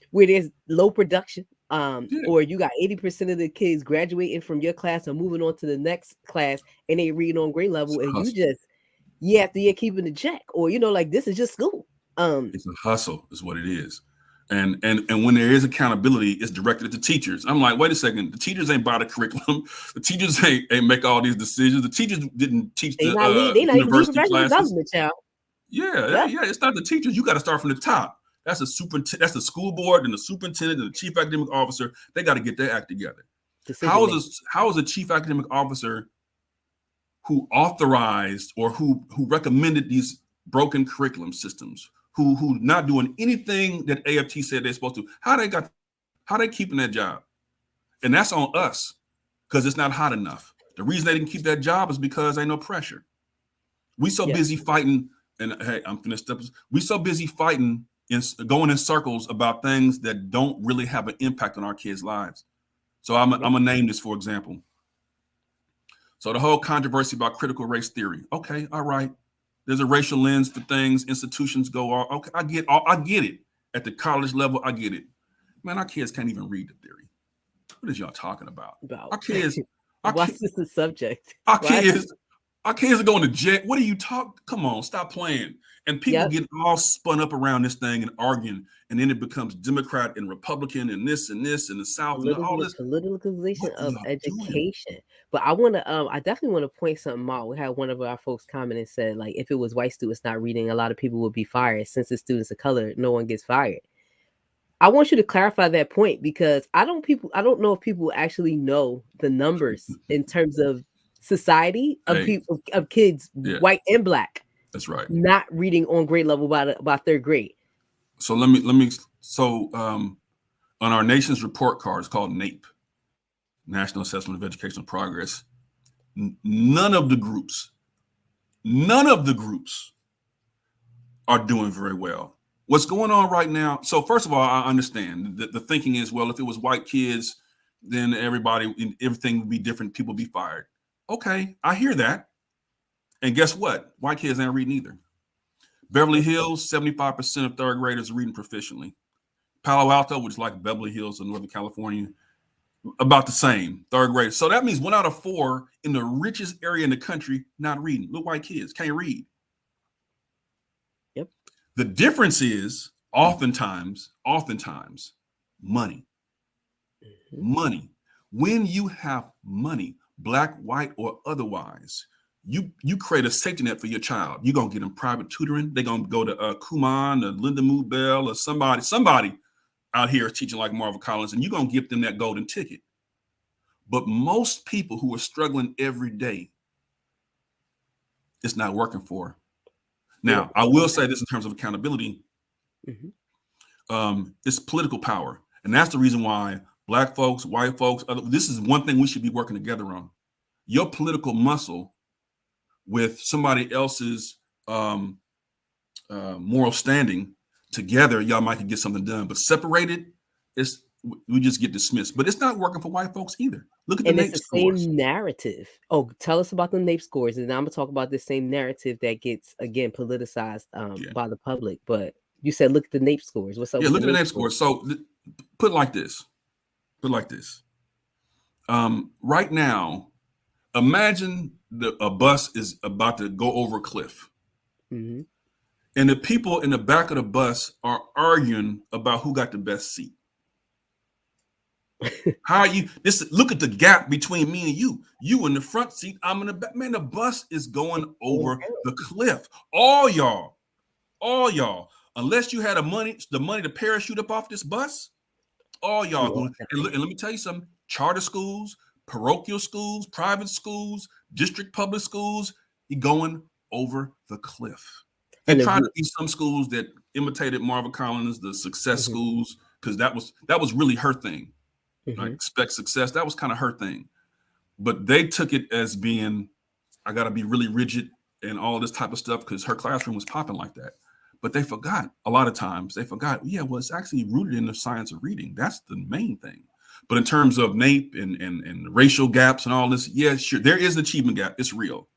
where there's low production, or you got 80% of the kids graduating from your class or moving on to the next class and they read on grade level, and you just year after year keeping the check, or like this is just school. It's a hustle, is what it is. And when there is accountability, it's directed at the teachers. I'm like, wait a second, the teachers ain't buy the curriculum. The teachers ain't make all these decisions. The teachers didn't teach the university classes. Yeah, it's not the teachers. You got to start from the top. That's the school board and the superintendent and the chief academic officer. They got to get their act together. How is a chief academic officer who authorized or who recommended these broken curriculum systems, who not doing anything that AFT said they're supposed to, how they keeping that job? And that's on us, because it's not hot enough. The reason they didn't keep that job is because ain't no pressure. We so busy fighting, and hey, I'm finished up. We so busy fighting and going in circles about things that don't really have an impact on our kids' lives. So I'm gonna name this, for example. So the whole controversy about critical race theory. Okay, all right. There's a racial lens for things. Institutions go all okay. I get it. At the college level, I get it. Man, our kids can't even read the theory. What is y'all talking about? Our kids. What's this the subject? Our kids are going to jail. What are you talking? Come on, stop playing. And people get all spun up around this thing and arguing, and then it becomes Democrat and Republican and this and this and the South and all this politicalization of education. But I want to, I definitely want to point something out. We had one of our folks comment and said, like, if it was white students not reading, a lot of people would be fired. Since it's students of color, no one gets fired. I want you to clarify that point, because I don't know if people actually know the numbers in terms of society of people, of kids, white and black. That's right. Not reading on grade level by third grade. So let me on our nation's report card, it's called NAPE, National Assessment of Educational Progress. None of the groups are doing very well. What's going on right now? So first of all, I understand that the thinking is, well, if it was white kids, then everything would be different. People would be fired. Okay, I hear that. And guess what? White kids ain't reading either. Beverly Hills, 75% of third graders are reading proficiently. Palo Alto, which is like Beverly Hills in Northern California, about the same, third grade. So that means 1 out of 4 in the richest area in the country not reading. Little white kids can't read. The difference is oftentimes money. Money. When you have money, black, white, or otherwise, you create a safety net for your child. You're gonna get them private tutoring. They're gonna go to Kumon or Linda Mood Bell or somebody out here is teaching like Marvel Collins, and you're gonna give them that golden ticket. But most people who are struggling every day, it's not working for. Now, I will say this in terms of accountability. It's political power. And that's the reason why black folks, white folks, this is one thing we should be working together on. Your political muscle with somebody else's moral standing together, y'all might get something done. But separated, we just get dismissed. But it's not working for white folks either. Look at the NAEP scores. Same narrative. Oh, tell us about the NAEP scores, and then I'm gonna talk about the same narrative that gets again politicized by the public. But you said look at the NAEP scores. What's up? Yeah, look at the NAEP scores. So put it like this. Right now, imagine a bus is about to go over a cliff, and the people in the back of the bus are arguing about who got the best seat. How are you? Look at the gap between me and you. You in the front seat, I'm in the back. Man, the bus is going over the cliff. All y'all, unless you had the money to parachute up off this bus, all y'all going. And let me tell you something: charter schools, parochial schools, private schools, district public schools, you're going over the cliff. They're trying to be some schools that imitated Marvel Collins, the success schools, because that was really her thing. Like expect success. That was kind of her thing. But they took it as being, I got to be really rigid and all this type of stuff because her classroom was popping like that. But they forgot, a lot of times, well, it's actually rooted in the science of reading. That's the main thing. But in terms of NAEP and racial gaps and all this, yeah, sure, there is an achievement gap. It's real.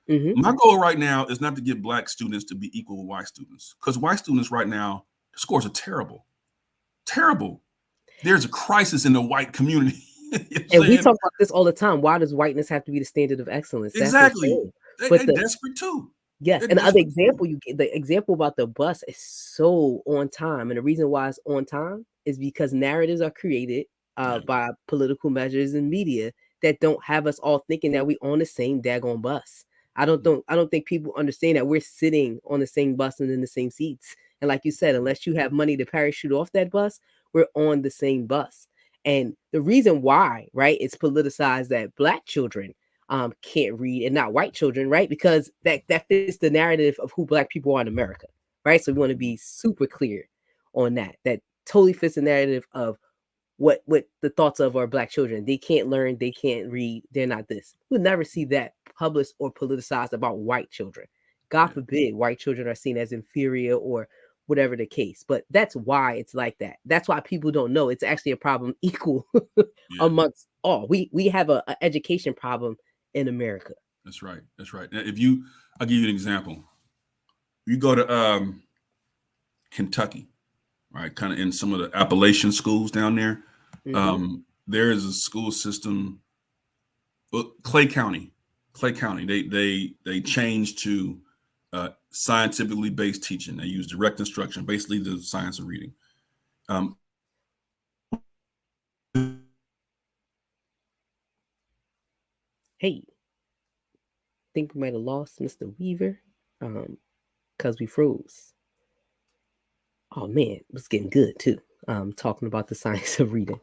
My goal right now is not to get black students to be equal with white students, because white students right now, the scores are terrible. Terrible. There's a crisis in the white community. And we talk about this all the time. Why does whiteness have to be the standard of excellence? Exactly. They're desperate too. Yes. And the other example the example about the bus is so on time. And the reason why it's on time is because narratives are created by political measures and media that don't have us all thinking that we on the same daggone bus. I don't think people understand that we're sitting on the same bus and in the same seats. And like you said, unless you have money to parachute off that bus, we're on the same bus. And the reason why, right, it's politicized that black children can't read and not white children, right? Because that fits the narrative of who black people are in America, right? So we want to be super clear on that. That totally fits the narrative of what the thoughts of our black children. They can't learn, they can't read, they're not this. We'll never see that published or politicized about white children. God forbid white children are seen as inferior or whatever the case. But that's why it's like that. That's why people don't know it's actually a problem equal amongst all. We have a education problem in America. That's right. That's right. Now, I'll give you an example. You go to Kentucky, right? Kind of in some of the Appalachian schools down there. There is a school system, Clay County. They changed to scientifically based teaching. They use direct instruction, basically the science of reading. Hey, think we might have lost Mr. Weaver because we froze. Oh man, it was getting good too. Talking about the science of reading.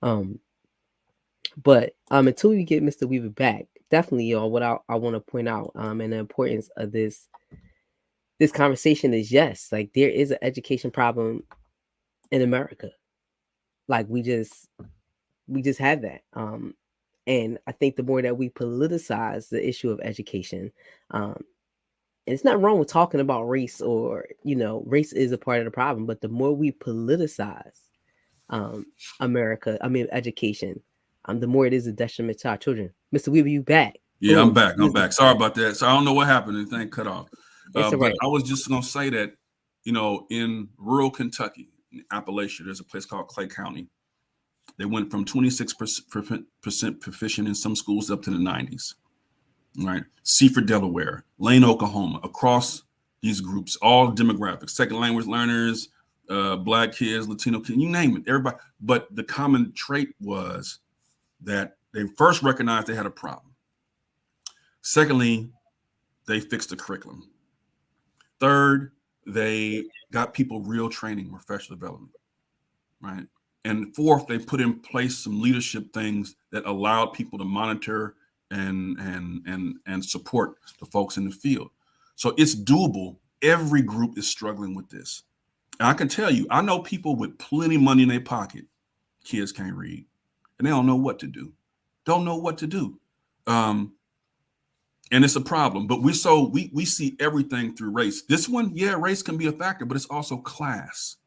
But until we get Mr. Weaver back, definitely, y'all, what I want to point out and the importance of this conversation is, yes, like there is an education problem in America. Like we just have that. And I think the more that we politicize the issue of education, and it's not wrong with talking about race, or race is a part of the problem, but the more we politicize education, the more it is a detriment to our children. Mr. Weaver, you back? Yeah, I'm back. Sorry about that. So I don't know what happened. The thing cut off. It's all right. But I was just going to say that, in rural Kentucky, in Appalachia, there's a place called Clay County. They went from 26% proficient in some schools up to the 90s. Right. Seaford, Delaware, Lane, Oklahoma, across these groups, all demographics, second language learners, Black kids, Latino kids, you name it, everybody. But the common trait was that they first recognized they had a problem. Secondly, they fixed the curriculum. Third, they got people real training, professional development, right? And fourth, they put in place some leadership things that allowed people to monitor and support the folks in the field. So it's doable. Every group is struggling with this. And I can tell you, I know people with plenty of money in their pocket, kids can't read, and they don't know what to do. And it's a problem. But we see everything through race. This one, race can be a factor, but it's also class.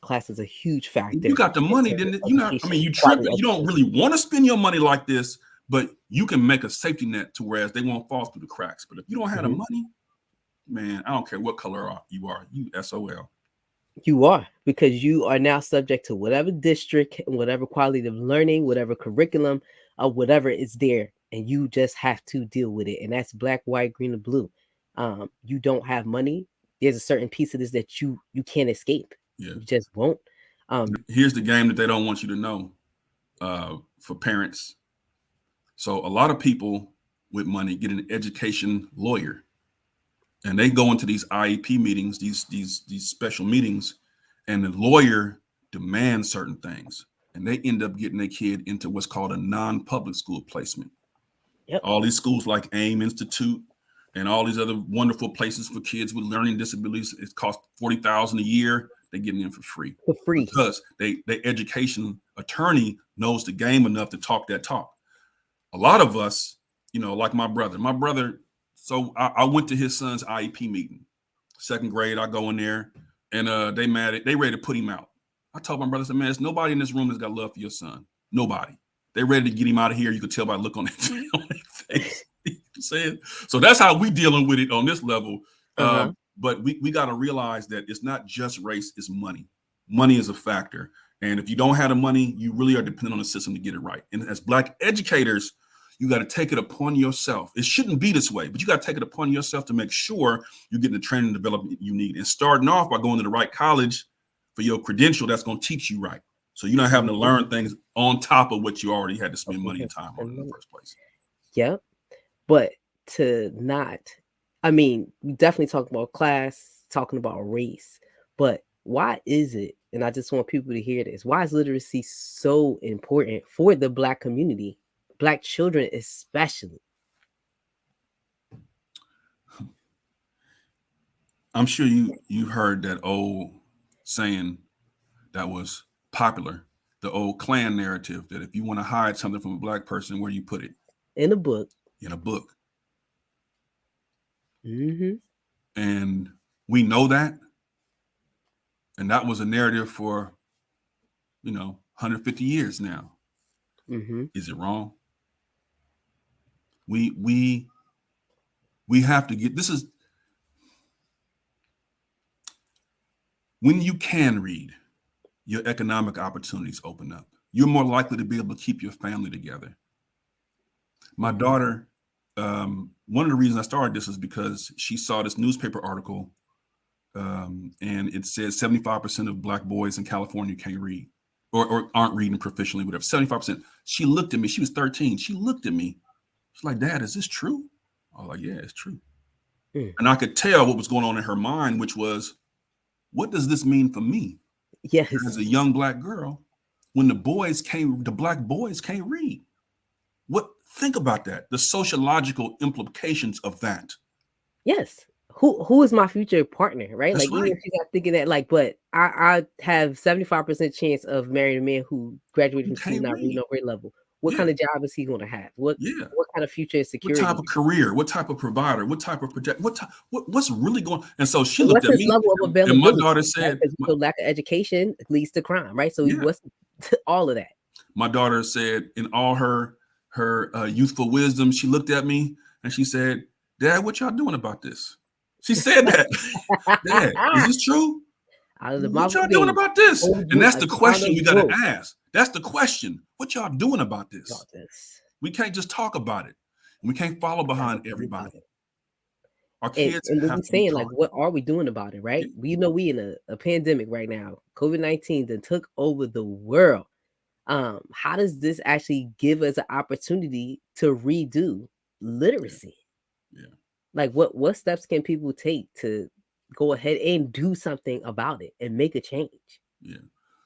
Class is a huge factor. You got the money, then you tripping. You don't really want to spend your money like this, but you can make a safety net to whereas they won't fall through the cracks. But if you don't have the money, man, I don't care what color you are, you SOL. You are, because you are now subject to whatever district, whatever quality of learning, whatever curriculum, or whatever is there, and you just have to deal with it. And that's black, white, green, or blue. You don't have money. There's a certain piece of this that you can't escape. Yeah. You just won't. Here's the game that they don't want you to know for parents. So a lot of people with money get an education lawyer, and they go into these IEP meetings, these special meetings, and the lawyer demands certain things, and they end up getting their kid into what's called a non-public school placement. Yep. All these schools like AIM Institute and all these other wonderful places for kids with learning disabilities, it costs $40,000 a year. They're getting in for free because the education attorney knows the game enough to talk that talk. A lot of us, like my brother. So I went to his son's IEP meeting, 2nd grade. I go in there, and they ready to put him out. I told my brother, I said, man, there's nobody in this room that's got love for your son. Nobody. They ready to get him out of here. You could tell by the look on their face. So that's how we dealing with it on this level. But we got to realize that it's not just race, it's money. Money is a factor. And if you don't have the money, you really are dependent on the system to get it right. And as Black educators, you got to take it upon yourself. It shouldn't be this way, but you got to take it upon yourself to make sure you're getting the training and development you need. And starting off by going to the right college for your credential that's going to teach you right. So you're not having to learn things on top of what you already had to spend money and time on in the first place. Yep. But to not, we definitely talk about class, talking about race, but why is it, and I just want people to hear this, why is literacy so important for the Black community, Black children especially? I'm sure you heard that old saying that was popular, the old Klan narrative, that if you want to hide something from a Black person, where do you put it? In a book. In a book. Mm-hmm. And we know that. And that was a narrative for, 150 years now. Is it wrong? We have to get, this is, when you can read, your economic opportunities open up. You're more likely to be able to keep your family together. My daughter, one of the reasons I started this is because she saw this newspaper article, and it said 75% of Black boys in California can't read or aren't reading proficiently, whatever, 75%. She looked at me. She was 13. She looked at me. She's like, Dad, is this true? I was like, yeah, it's true. And I could tell what was going on in her mind, which was, what does this mean for me? Yes. As a young Black girl, when the Black boys can't read. Think about that, the sociological implications of that. Yes. Who is my future partner, right? That's like, right. Even if she's not thinking that, like, but I have 75% chance of marrying a man who graduated from school, not reading no grade level. What kind of job is he going to have? What kind of future and security? What type of career? What type of provider? What type of project? What's really going? And so she looked at his me, level of availability, and my daughter said, right? The lack of education leads to crime, right? So what's all of that? My daughter said, in all her youthful wisdom, she looked at me and she said, Dad, what y'all doing about this? She said that. Dad, is this true? What y'all doing about this? And that's the question we got to ask. That's the question. What y'all doing about this? We can't just talk about it. We can't follow behind everybody. Our kids and have we're to saying, like, what are we doing about it, right? We know we in a pandemic right now. COVID-19 that took over the world. How does this actually give us an opportunity to redo literacy? Like, what steps can people take to go ahead and do something about it and make a change?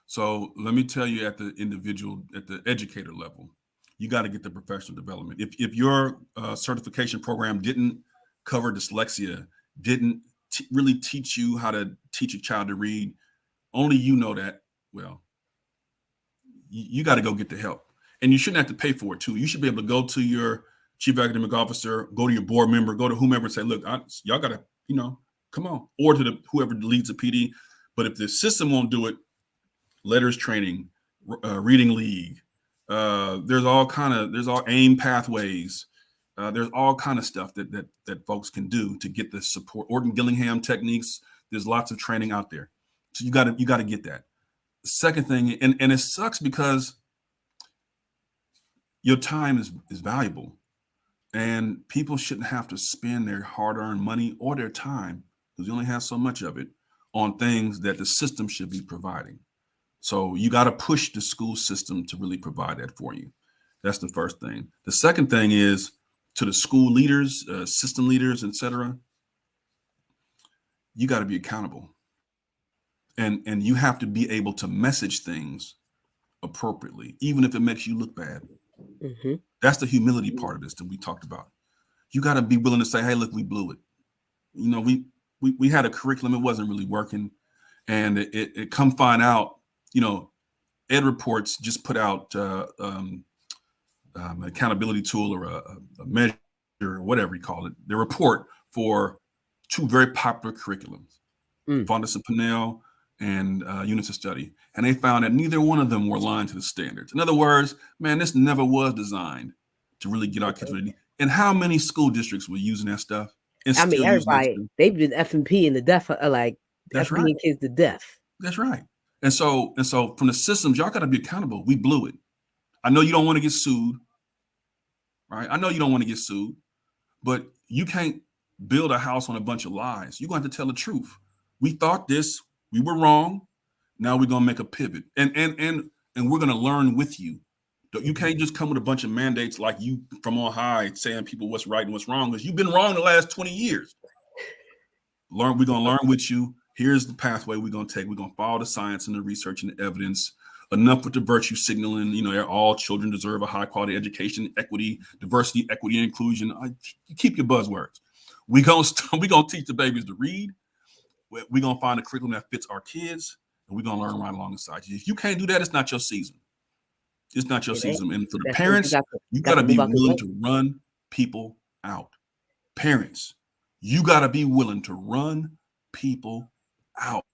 So let me tell you, at the educator level, you got to get the professional development. If your certification program didn't cover dyslexia, didn't really teach you how to teach a child to read, only you know that. Well, you got to go get the help, and you shouldn't have to pay for it too. You should be able to go to your chief academic officer, go to your board member, go to whomever and say, look, y'all got to, come on, or to whoever leads the PD. But if the system won't do it, letters training, reading league, there's all AIM pathways. There's all kind of stuff that folks can do to get the support. Orton Gillingham techniques. There's lots of training out there. So you got to get that. Second thing, and it sucks because your time is valuable, and people shouldn't have to spend their hard-earned money or their time, because you only have so much of it, on things that the system should be providing. So you got to push the school system to really provide that for you. That's the first thing. The second thing is, to the school leaders, system leaders, etc. You got to be accountable, and you have to be able to message things appropriately, even if it makes you look bad. That's the humility part of this that we talked about. You got to be willing to say, hey, look, we blew it. We had a curriculum, it wasn't really working, and it come find out, Ed Reports just put out an accountability tool, or a measure, or whatever you call it, the report for two very popular curriculums, Fondas and Pinnell and Units of Study. And they found that neither one of them were aligned to the standards. In other words, man, this never was designed to really get our kids ready. And how many school districts were using that stuff? And I mean, everybody, they've been F&P in the death, like, that's F&P right. Kids to death. That's right. And so from the systems, y'all got to be accountable. We blew it. I know you don't want to get sued, right? I know you don't want to get sued, but you can't build a house on a bunch of lies. You're going to have to tell the truth. We thought this, we were wrong. Now we're going to make a pivot, and we're going to learn with you. You can't just come with a bunch of mandates like you from on high saying people what's right and what's wrong, because you've been wrong the last 20 years. We're going to learn with you. Here's the pathway we're going to take. We're going to follow the science and the research and the evidence. Enough with the virtue signaling, all children deserve a high quality education, equity, diversity, equity, and inclusion. Keep your buzzwords. We're going to teach the babies to read. We're going to find a curriculum that fits our kids, and we're going to learn right alongside you. If you can't do that, it's not your season. It's not your season. And for the parents, you got to be willing to run people out. Parents, You got to be willing to run people out.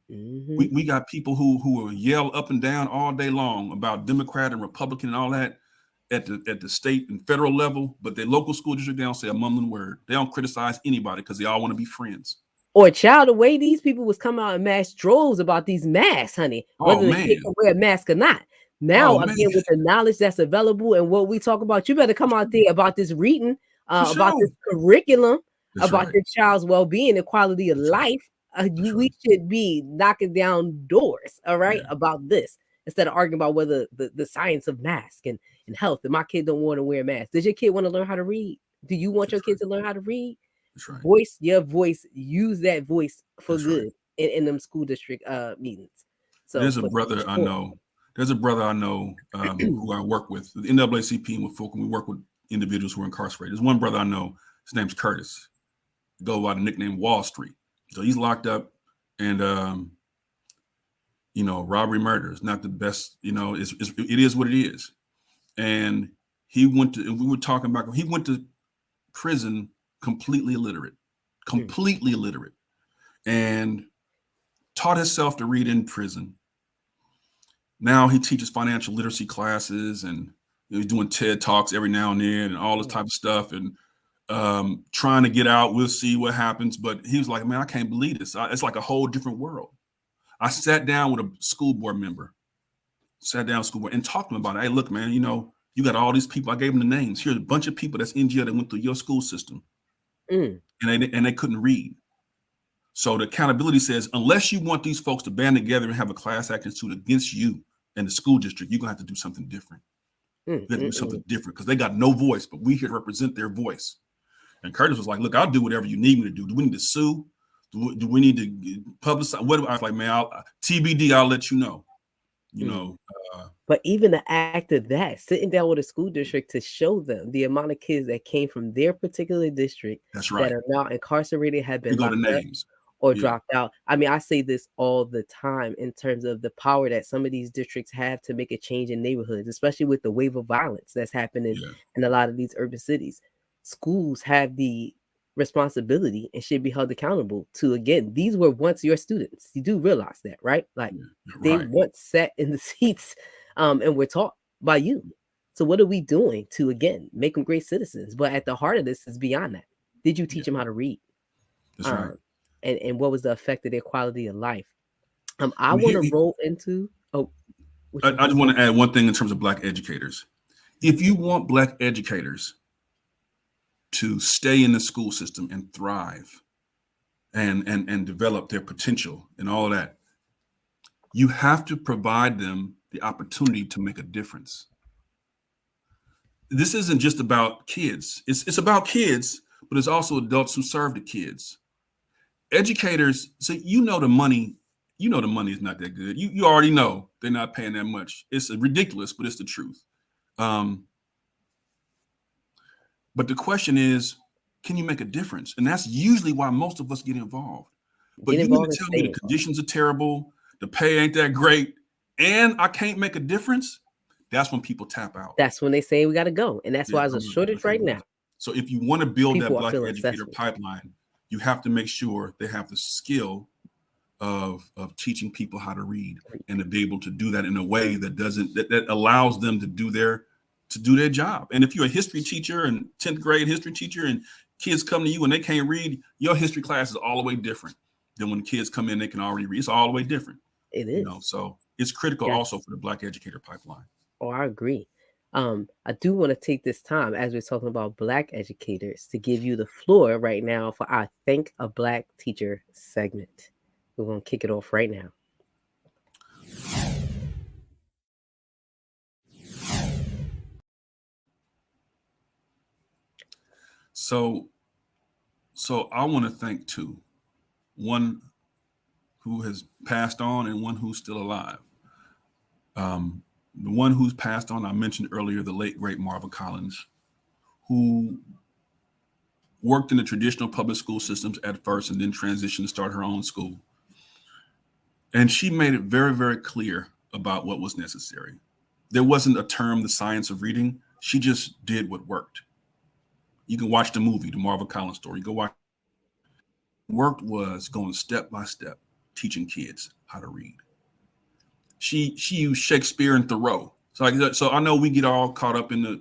We got people who will yell up and down all day long about Democrat and Republican and all that at the state and federal level, but their local school district, they don't say a mumbling word. They don't criticize anybody because they all want to be friends. Or child, the way these people was coming out in mass droves about these masks, honey, whether the kid can wear a mask or not. Now, again, with the knowledge that's available and what we talk about, you better come out there about this reading, about this curriculum, about your child's well-being and quality of life. We should be knocking down doors, all right, about this instead of arguing about whether the science of mask and health. And my kid don't want to wear a mask. Does your kid want to learn how to read? Do you want your kids to learn how to read? Voice your voice. Use that voice for good in them school district meetings. So there's a brother I know. There's a brother I know who I work with, the NAACP and with Fulcrum. We work with individuals who are incarcerated. There's one brother I know. His name's Curtis. Go by the nickname Wall Street. So he's locked up, and robbery, murder is not the best. It is what it is. And he went to. And we were talking about. He went to prison completely illiterate, and taught himself to read in prison. Now he teaches financial literacy classes, and he's doing TED Talks every now and then and all this type of stuff, and trying to get out. We'll see what happens. But he was like, man, I can't believe this. It's like a whole different world. I sat down with a school board member, and talked to him about it. Hey, look, man, you got all these people. I gave them the names. Here's a bunch of people that's in jail that went through your school system. And they couldn't read. So the accountability says, unless you want these folks to band together and have a class action suit against you and the school district, you're gonna have to do something different. You got to do something different because they got no voice, but we here to represent their voice. And Curtis was like, look, I'll do whatever you need me to do. Do we need to sue? Do we need to publicize? What? I was like, man, TBD, I'll let you know. But even the act of that, sitting down with a school district to show them the amount of kids that came from their particular district that are now incarcerated, have been locked up or dropped out. I mean, I say this all the time in terms of the power that some of these districts have to make a change in neighborhoods, especially with the wave of violence that's happening in a lot of these urban cities. Schools have the responsibility and should be held accountable to, again, these were once your students. You do realize that, right? Like they once sat in the seats and were taught by you. So what are we doing to, again, make them great citizens? But at the heart of this is beyond that. Did you teach them how to read? That's right. And what was the effect of their quality of life? I want to roll into. I just want to add one thing in terms of Black educators. If you want Black educators to stay in the school system and thrive and develop their potential and all of that, you have to provide them the opportunity to make a difference. This isn't just about kids. It's about kids, but it's also adults who serve the kids. Educators, so the money is not that good. You already know they're not paying that much. It's ridiculous, but it's the truth. But the question is, can you make a difference? And that's usually why most of us get involved. But you need to tell me the conditions are terrible, the pay ain't that great, and I can't make a difference. That's when people tap out. That's when they say we got to go. And that's why there's a shortage right now. So if you want to build that Black educator pipeline, you have to make sure they have the skill of teaching people how to read and to be able to do that in a way that allows them to do their job. And if you're a history teacher and 10th grade history teacher and kids come to you and they can't read, your history class is all the way different than when kids come in, they can already read. It's all the way different. It is. So it's critical also for the Black educator pipeline. Oh, I agree. I do want to take this time as we're talking about Black educators to give you the floor right now for our Thank a Black Teacher segment. We're going to kick it off right now. So I want to thank two, one who has passed on and one who's still alive. The one who's passed on, I mentioned earlier, the late, great Marva Collins, who worked in the traditional public school systems at first and then transitioned to start her own school. And she made it very, very clear about what was necessary. There wasn't a term, the science of reading. She just did what worked. You can watch the movie, The Marva Collins Story. You go watch worked was going step by step, teaching kids how to read. She used Shakespeare and Thoreau. So I know we get all caught up in the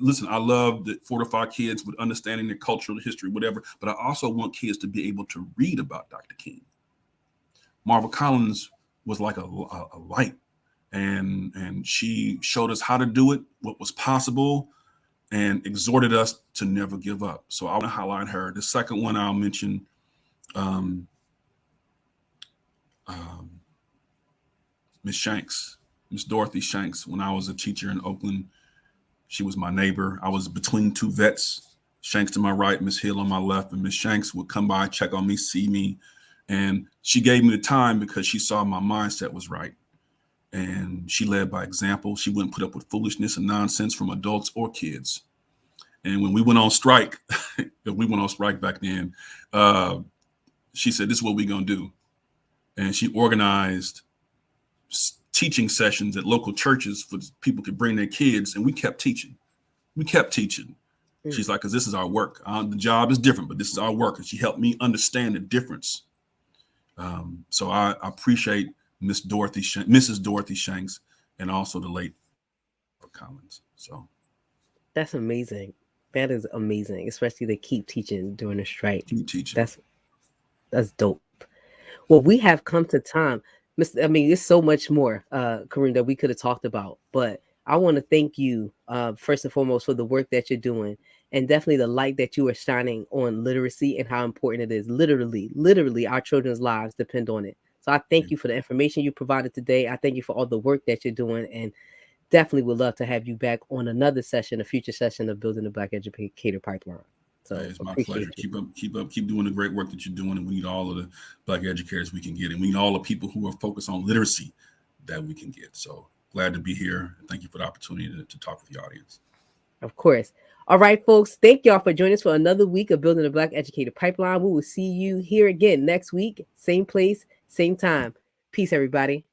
listen. I love to fortify kids with understanding their cultural history, whatever. But I also want kids to be able to read about Dr. King. Marva Collins was like a light, and she showed us how to do it, what was possible, and exhorted us to never give up. So I want to highlight her. The second one I'll mention, Miss Shanks, Miss Dorothy Shanks. When I was a teacher in Oakland, she was my neighbor. I was between two vets, Shanks to my right, Miss Hill on my left, and Miss Shanks would come by, check on me, see me, and she gave me the time because she saw my mindset was right. And she led by example. She wouldn't put up with foolishness and nonsense from adults or kids. And when we went on strike, back then, she said, "This is what we're going to do." And she organized teaching sessions at local churches for people to bring their kids. And we kept teaching. She's like, because this is our work. The job is different, but this is our work. And she helped me understand the difference. So I appreciate Mrs. Dorothy Shanks, and also the late Collins. So that's amazing. That is amazing, especially to keep teaching during the strike. Keep teaching. That's dope. Well, we have come to time. I mean, there's so much more, Kareem, that we could have talked about, but I want to thank you first and foremost for the work that you're doing, and definitely the light that you are shining on literacy and how important it is. Literally, our children's lives depend on it. So I thank you for the information you provided today. I thank you for all the work that you're doing, and definitely would love to have you back on another session, a future session of Building the Black Educator Pipeline. So it's my pleasure. Keep doing the great work that you're doing, and we need all of the Black educators we can get, and we need all the people who are focused on literacy that we can get. So glad to be here. Thank you for the opportunity to talk with the audience. Of course. All right, folks. Thank y'all for joining us for another week of Building the Black Educator Pipeline. We will see you here again next week. Same place, same time. Peace, everybody.